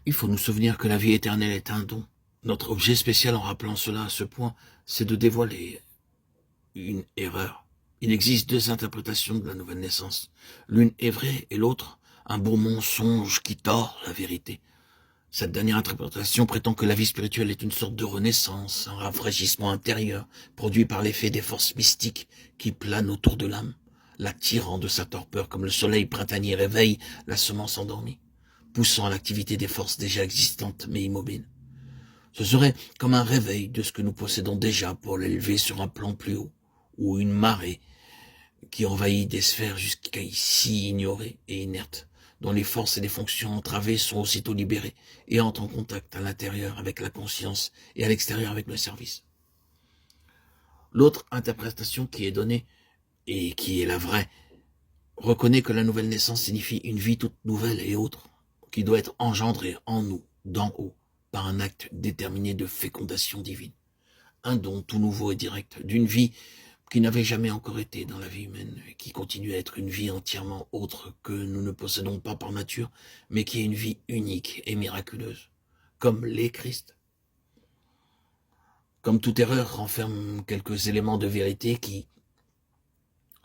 Il faut nous souvenir que la vie éternelle est un don. Notre objet spécial en rappelant cela à ce point, c'est de dévoiler une erreur. Il existe deux interprétations de la nouvelle naissance. L'une est vraie et l'autre, un beau mensonge qui tord la vérité. Cette dernière interprétation prétend que la vie spirituelle est une sorte de renaissance, un rafraîchissement intérieur, produit par l'effet des forces mystiques qui planent autour de l'âme, l'attirant de sa torpeur comme le soleil printanier réveille la semence endormie, poussant à l'activité des forces déjà existantes mais immobiles. Ce serait comme un réveil de ce que nous possédons déjà pour l'élever sur un plan plus haut, ou une marée qui envahit des sphères jusqu'ici ignorées et inertes, dont les forces et les fonctions entravées sont aussitôt libérées et entrent en contact à l'intérieur avec la conscience et à l'extérieur avec le service. L'autre interprétation qui est donnée, et qui est la vraie, reconnaît que la nouvelle naissance signifie une vie toute nouvelle et autre, qui doit être engendrée en nous, d'en haut, par un acte déterminé de fécondation divine. Un don tout nouveau et direct, d'une vie qui n'avait jamais encore été dans la vie humaine, et qui continue à être une vie entièrement autre que nous ne possédons pas par nature, mais qui est une vie unique et miraculeuse, comme l'est Christ. Comme toute erreur renferme quelques éléments de vérité qui,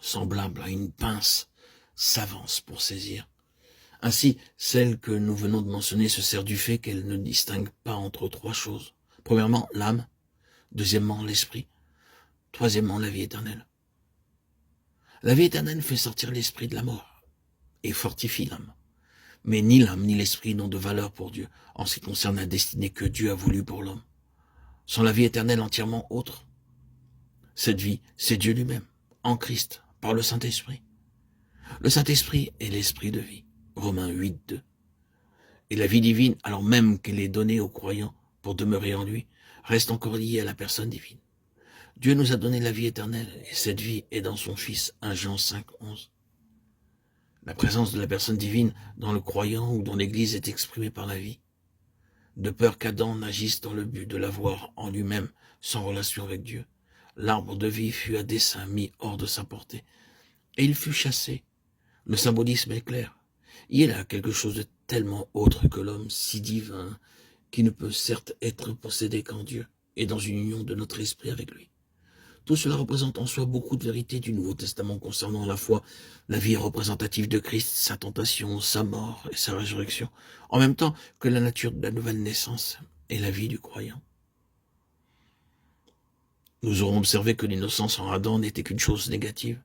semblables à une pince, s'avancent pour saisir. Ainsi, celle que nous venons de mentionner se sert du fait qu'elle ne distingue pas entre trois choses. Premièrement, l'âme. Deuxièmement, l'esprit. Troisièmement, la vie éternelle. La vie éternelle fait sortir l'esprit de la mort et fortifie l'âme. Mais ni l'âme ni l'esprit n'ont de valeur pour Dieu en ce qui concerne la destinée que Dieu a voulu pour l'homme. Sans la vie éternelle entièrement autre, cette vie, c'est Dieu lui-même, en Christ, par le Saint-Esprit. Le Saint-Esprit est l'esprit de vie. Romains 8, 2. Et la vie divine, alors même qu'elle est donnée aux croyants pour demeurer en lui, reste encore liée à la personne divine. Dieu nous a donné la vie éternelle, et cette vie est dans son Fils, 1 Jean 5, 11. La présence de la personne divine dans le croyant ou dans l'Église est exprimée par la vie, de peur qu'Adam n'agisse dans le but de l'avoir en lui-même, sans relation avec Dieu. L'arbre de vie fut à dessein mis hors de sa portée, et il fut chassé. Le symbolisme est clair. Il y a là quelque chose de tellement autre que l'homme, si divin, qui ne peut certes être possédé qu'en Dieu, et dans une union de notre esprit avec lui. Tout cela représente en soi beaucoup de vérités du Nouveau Testament concernant la foi, la vie représentative de Christ, sa tentation, sa mort et sa résurrection, en même temps que la nature de la nouvelle naissance et la vie du croyant. Nous aurons observé que l'innocence en Adam n'était qu'une chose négative,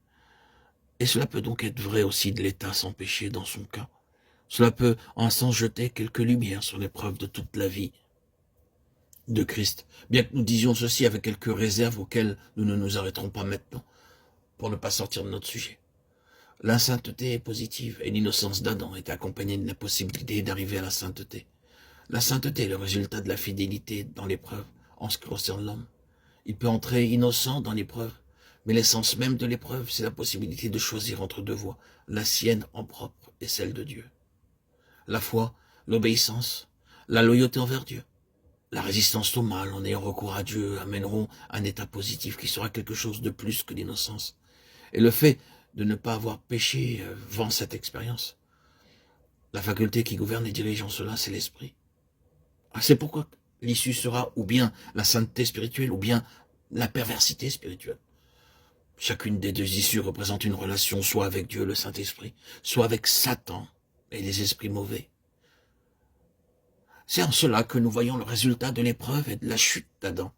et cela peut donc être vrai aussi de l'état sans péché dans son cas. Cela peut en un sens jeter quelques lumières sur l'épreuve de toute la vie de Christ, bien que nous disions ceci avec quelques réserves auxquelles nous ne nous arrêterons pas maintenant, pour ne pas sortir de notre sujet. La sainteté est positive, et l'innocence d'Adam est accompagnée de la possibilité d'arriver à la sainteté. La sainteté est le résultat de la fidélité dans l'épreuve, en ce qui concerne l'homme. Il peut entrer innocent dans l'épreuve, mais l'essence même de l'épreuve, c'est la possibilité de choisir entre deux voies, la sienne en propre et celle de Dieu. La foi, l'obéissance, la loyauté envers Dieu, la résistance au mal en ayant recours à Dieu amèneront un état positif qui sera quelque chose de plus que l'innocence. Et le fait de ne pas avoir péché vend cette expérience. La faculté qui gouverne et dirige en cela, c'est l'esprit. C'est pourquoi l'issue sera ou bien la sainteté spirituelle ou bien la perversité spirituelle. Chacune des deux issues représente une relation soit avec Dieu, le Saint-Esprit, soit avec Satan et les esprits mauvais. C'est en cela que nous voyons le résultat de l'épreuve et de la chute d'Adam.